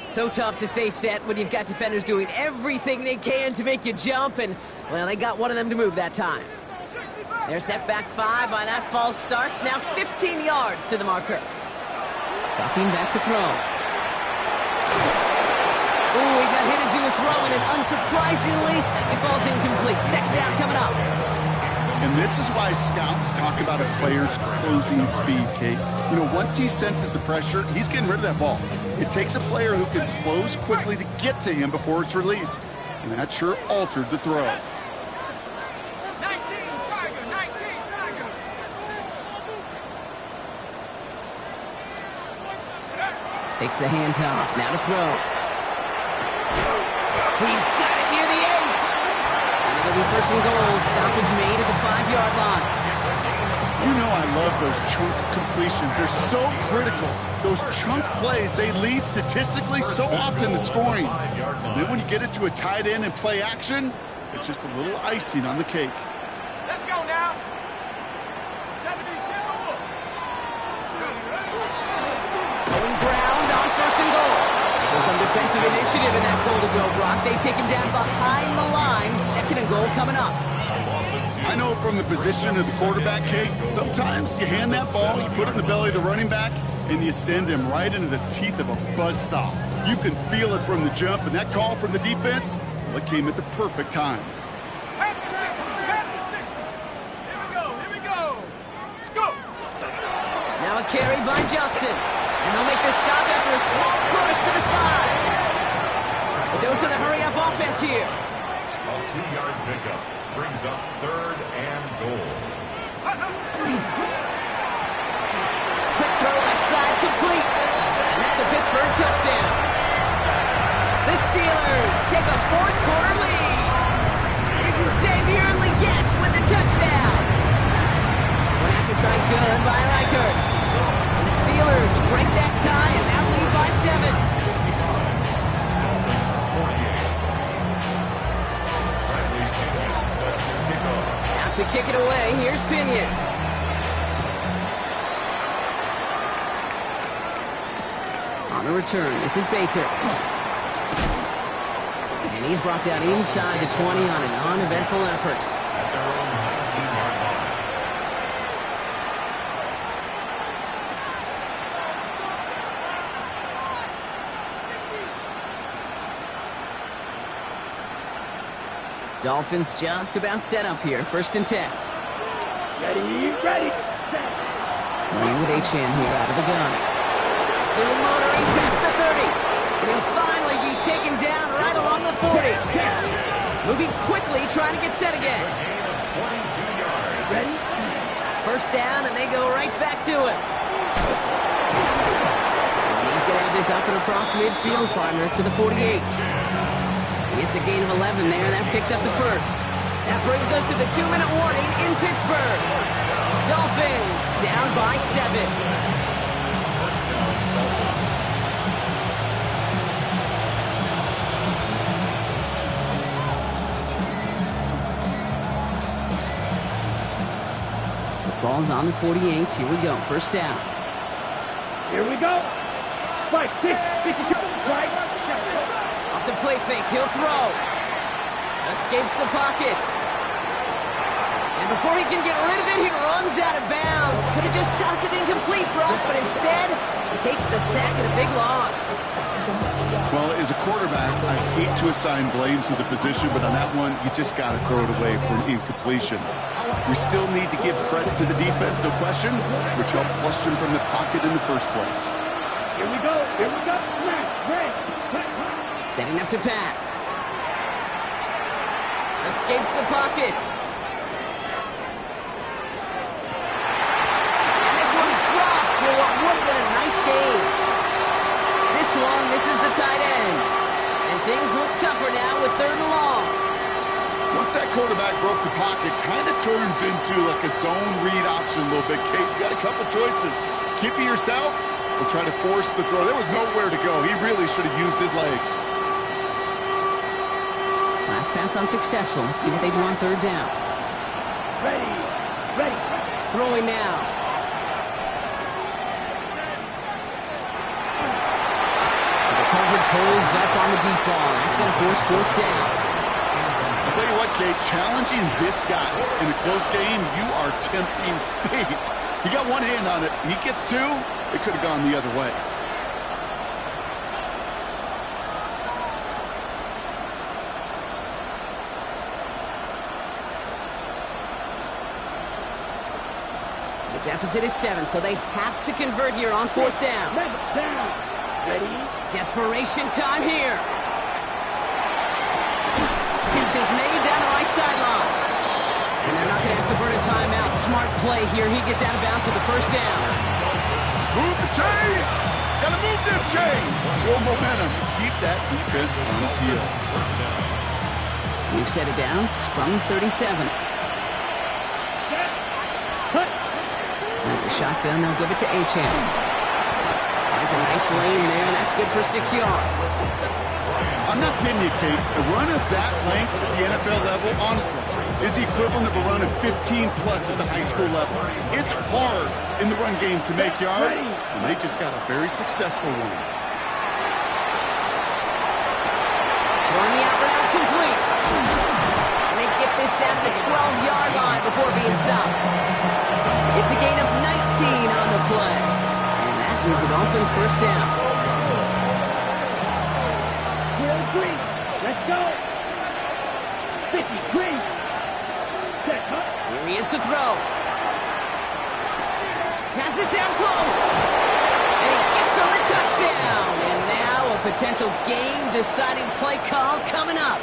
So tough to stay set when you've got defenders doing everything they can to make you jump, and, well, they got one of them to move that time. They're set back 5 by that false start. Now 15 yards to the marker. Dropping back to throw. Ooh, he got hit as he was throwing, and unsurprisingly, it falls incomplete. Second down coming up. And this is why scouts talk about a player's closing speed, Kate. You know, once he senses the pressure, he's getting rid of that ball. It takes a player who can close quickly to get to him before it's released. And that sure altered the throw. Takes the handoff. Now to throw. He's got it near the 8. And it'll be first and goal. Stop is made at the 5-yard line. You know I love those chunk completions. They're so critical. Those chunk plays, they lead statistically so often to scoring. And then when you get it to a tight end and play action, it's just a little icing on the cake. Let's go now. 72. Going ground on first and goal. So some defensive initiative in that goal to go, Brock. They take him down behind the line. Second and goal coming up. I know from the position of the quarterback, Kate, sometimes you hand that ball, you put it in the belly of the running back, and you send him right into the teeth of a buzzsaw. You can feel it from the jump, and that call from the defense, well, it came at the perfect time. Back to 60. Here we go. Let's go. Now a carry by Johnson. And they'll make this stop after a small push to the 5. A dose of the hurry-up offense here. A 2-yard pickup brings up third and goal. Quick throw left side, complete. And that's a Pittsburgh touchdown. The Steelers take a fourth-quarter lead. Xavier Legette with the touchdown. One after try good by Reichert. And the Steelers break that tie and now lead by 7. To kick it away, here's Pinion. On the return, this is Baker. And he's brought down inside the 20 on an uneventful effort. At their own 19-yard line. Dolphins just about set up here. First and 10. Ready. Playing with H-Chan here out of the gun. Still motoring past the 30. And he'll finally be taken down right along the 40. Moving quickly, trying to get set again. Ready. First down, and they go right back to it. And he's going to have this up and across midfield, partner, to the 48. It's a gain of 11 there. That picks up the first. That brings us to the 2-minute warning in Pittsburgh. Dolphins down by 7. Ball's on the 48. Here we go. First down. Here we go. 5, 6, 52. Right. Off the play fake. He'll throw. Escapes the pocket. And before he can get rid of it, he runs out of bounds. Could have just tossed it incomplete, Brock, but instead takes the sack and a big loss. Well, as a quarterback, I hate to assign blame to the position, but on that one, you just got to throw it away for an incompletion. We still need to give credit to the defense, no question, which helped flush him from the pocket in the first place. Here we go. Ready. Setting up to pass. Escapes the pocket. And this one's dropped for what would have been a nice game. This one misses the tight end. And things look tougher now with 3rd and long. Once that quarterback broke the pocket, kind of turns into like a zone read option a little bit. Kate, you got a couple choices. Keep it yourself or try to force the throw. There was nowhere to go. He really should have used his legs. Last pass unsuccessful. Let's see what they do on 3rd down. Ready. Throwing now. So the coverage holds up on the deep ball. That's going to force 4th down. I'll tell you what, Kate, challenging this guy in a close game, you are tempting fate. He got one hand on it. He gets 2. It could have gone the other way. The deficit is 7, so they have to convert here on 4th down. Ready. Desperation time here. Is made down the right sideline. And they're not going to have to burn a timeout. Smart play here. He gets out of bounds for the first down. Move the chain! Gotta move them chains! More momentum. Keep that defense on its heels. We've set it downs from 37. At the shotgun, they'll give it to H-Chan. That's a nice lane there. That's good for 6 yards. I'm not kidding you, Kate. A run of that length at the NFL level, honestly, is the equivalent of a run of 15-plus at the high school level. It's hard in the run game to make yards, and they just got a very successful one. Throwing the out route complete. And they get this down to the 12-yard line before being stopped. It's a gain of 19 on the play. And that is a Dolphins first down. Let's go. 50, green. Set, Here he is to throw. Pass it down close. And he gets on the touchdown. And now a potential game-deciding play call coming up.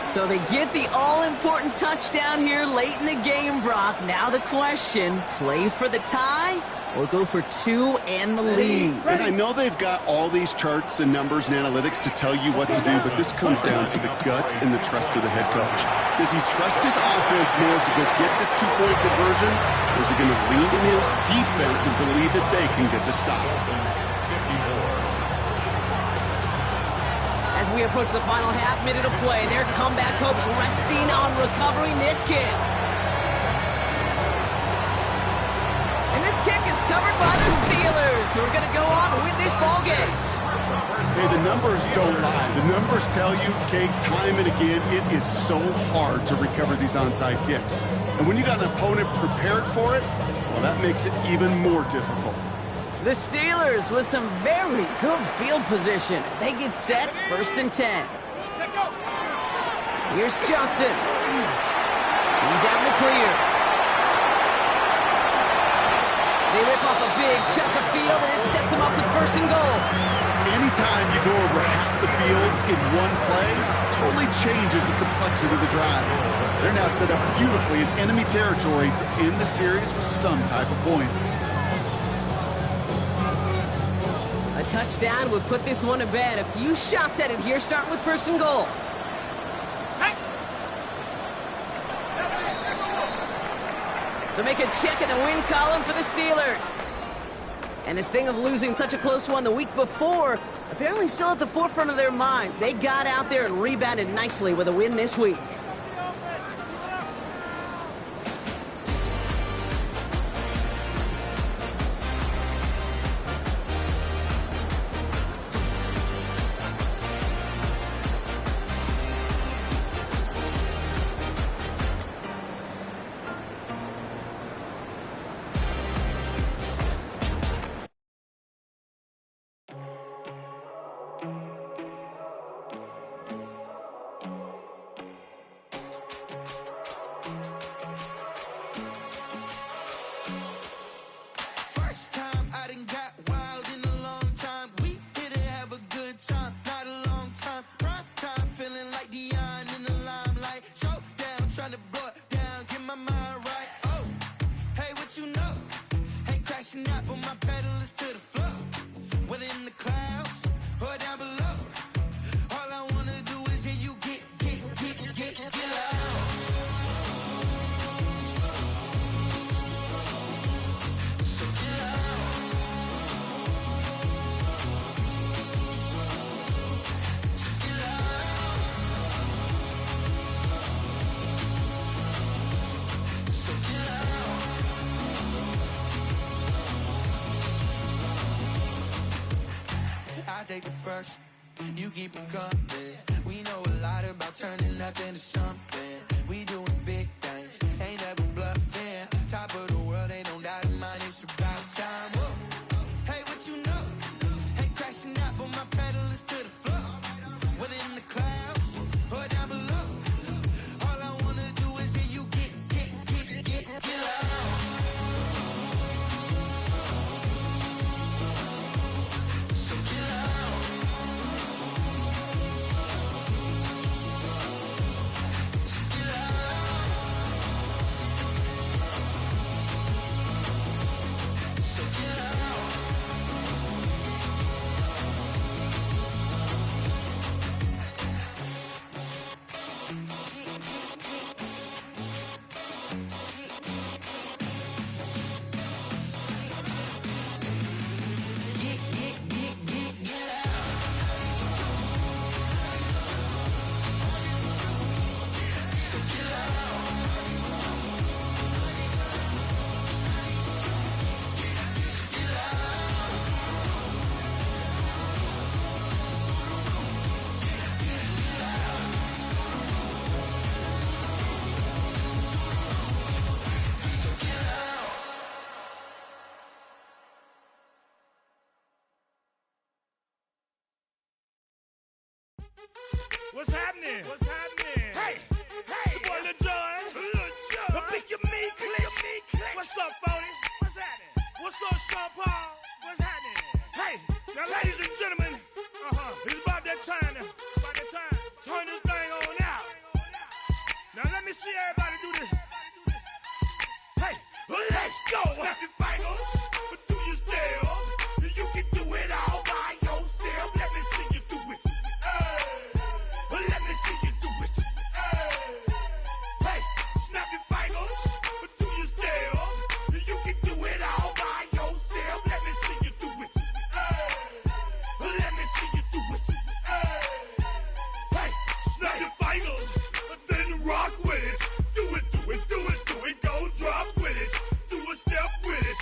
So they get the all-important touchdown here late in the game, Brock. Now the question, play for the tie or go for 2 and the lead? And I know they've got all these charts and numbers and analytics to tell you what to do, but this comes down to the gut and the trust of the head coach. Does he trust his offense more to go get this 2-point conversion, or is he going to lean in his defense and believe that they can get the stop? As we approach the final half-minute of play, their comeback hopes resting on recovering this kick. And this kick is covered by the Steelers, who are going to go on to win this ball game. Hey, the numbers don't lie. The numbers tell you, Kate, time and again, it is so hard to recover these onside kicks. And when you got an opponent prepared for it, well, that makes it even more difficult. The Steelers with some very good field position as they get set, 1st and 10. Here's Johnson. He He's out in the clear. They rip off a big chunk of field, and it sets him up with first and goal. Anytime you go over half the field in one play, totally changes the complexion of the drive. They're now set up beautifully in enemy territory to end the series with some type of points. A touchdown would put this one to bed. A few shots at it here, starting with first and goal. So make a check in the win column for the Steelers. And the sting of losing such a close one the week before, apparently still at the forefront of their minds. They got out there and rebounded nicely with a win this week. Take the first, you keep them coming. We know a lot about turning nothing to something. We doing big things, ain't never bluffing. Top of the world, ain't no doubt in mind, it's about time. Whoa. Hey, what you know? Hey, crashing out, but my pedal is to the floor. Whether in the clouds or down below, all I wanna do is hear you get loud. So get loud. What's happening? What's happening? Hey, it's your boy Lil Jon. Pick your me click. What's up, Phony? What's happening? What's up, Sean Paul? What's happening? Hey, now ladies and gentlemen, it's about that time. Turn this thing on out. Now let me see everybody do this. Hey, let's go. Snap your fingers, but do you still? You can do it all by yourself. Let me see you do it. Let me see you do it. Hey, snap your fingers, but do you still? You can do it all by yourself. Let me see you do it. Let me see you do it. Hey, snap your fingers, but then rock with it. Do it, go drop with it. Do a step with it.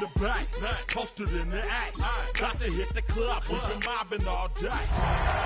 the back, posted in the act. Got to hit the club, we've been mobbing all day.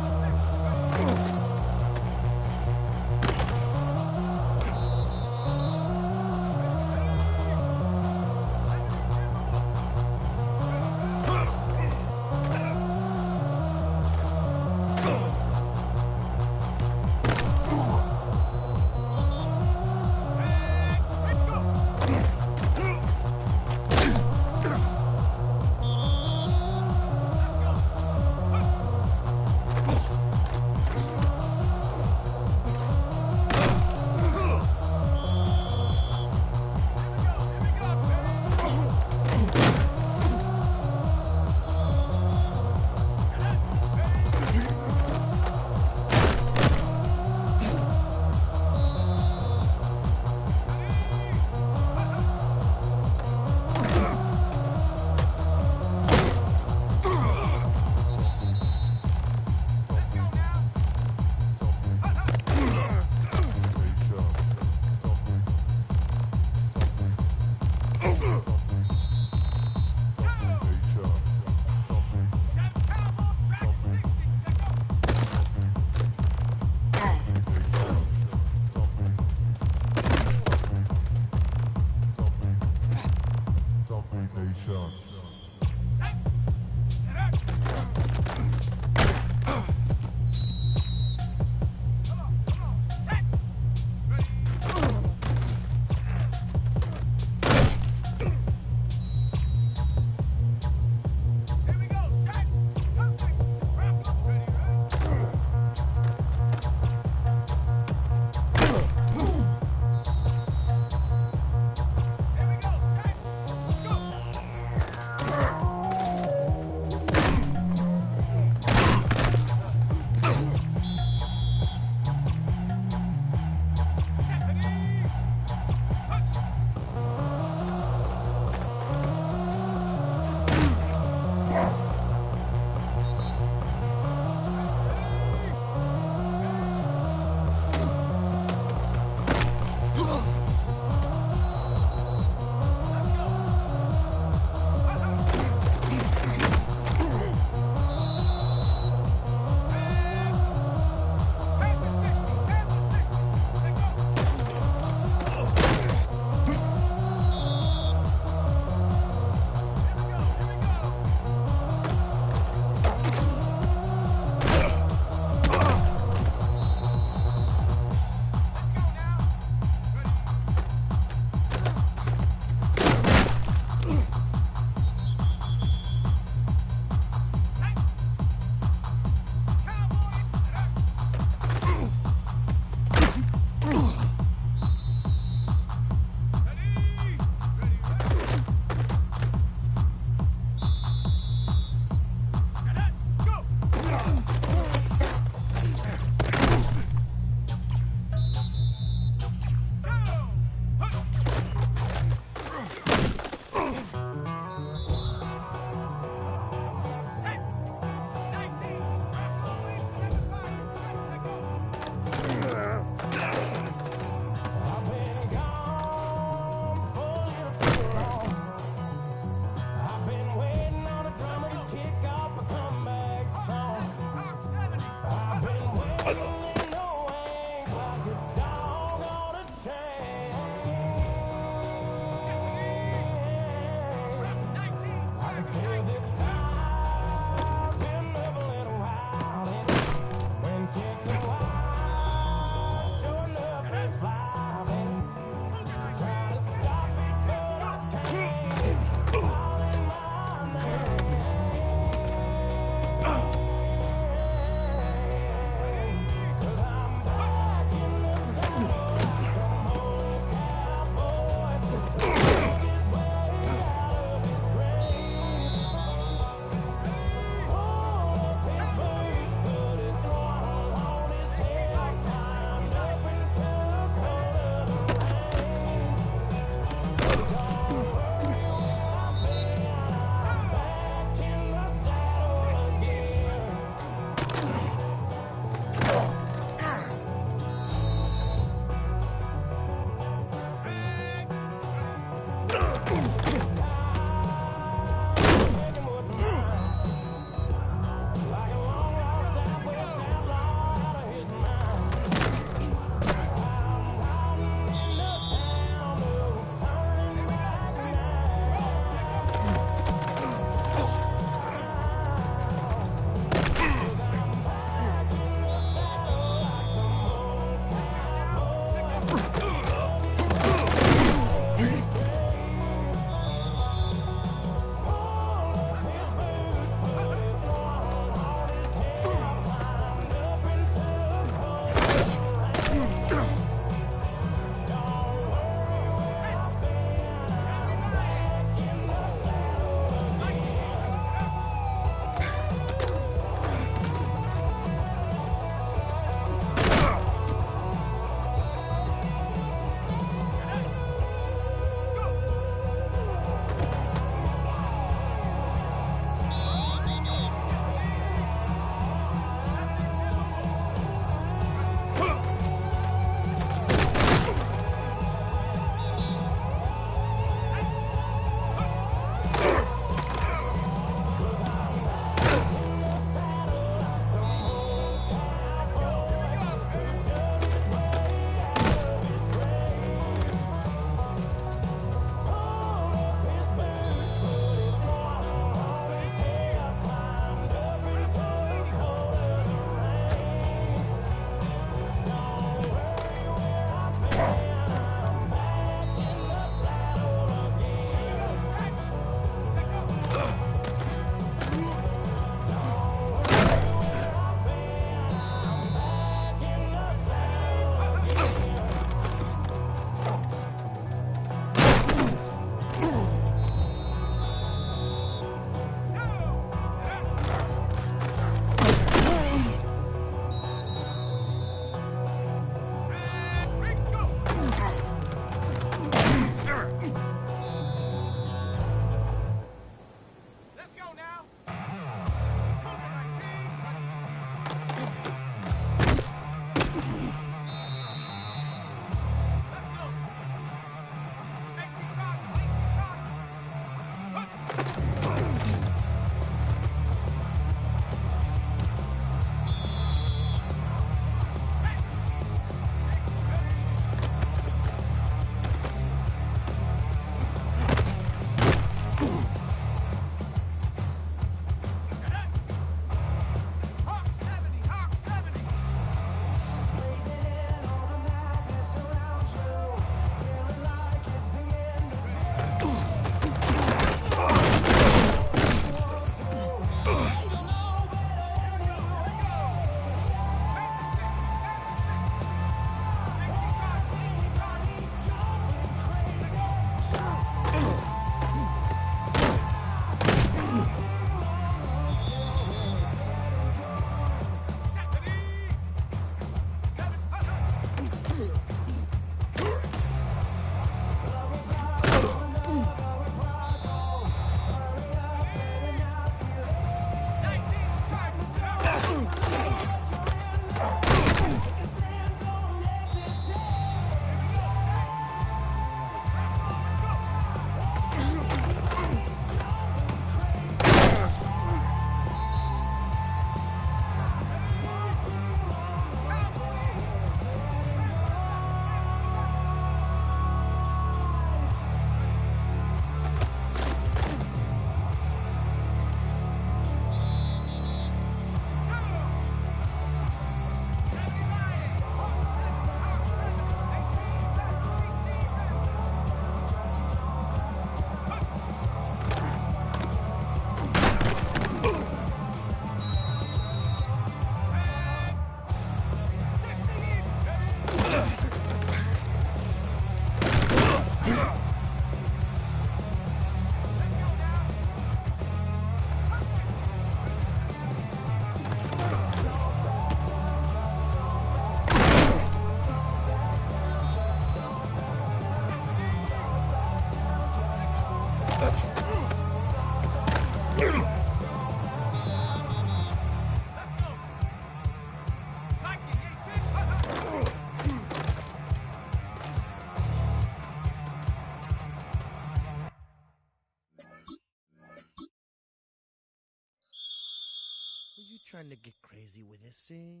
trying to get crazy with this, eh?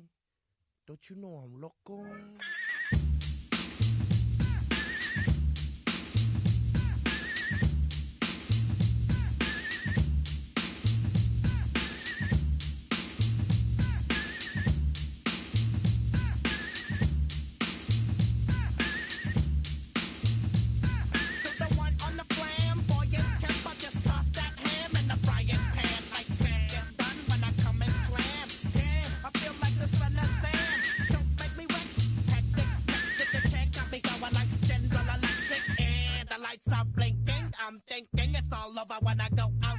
Don't you know I'm loco? I'm thinking it's all over when I go out.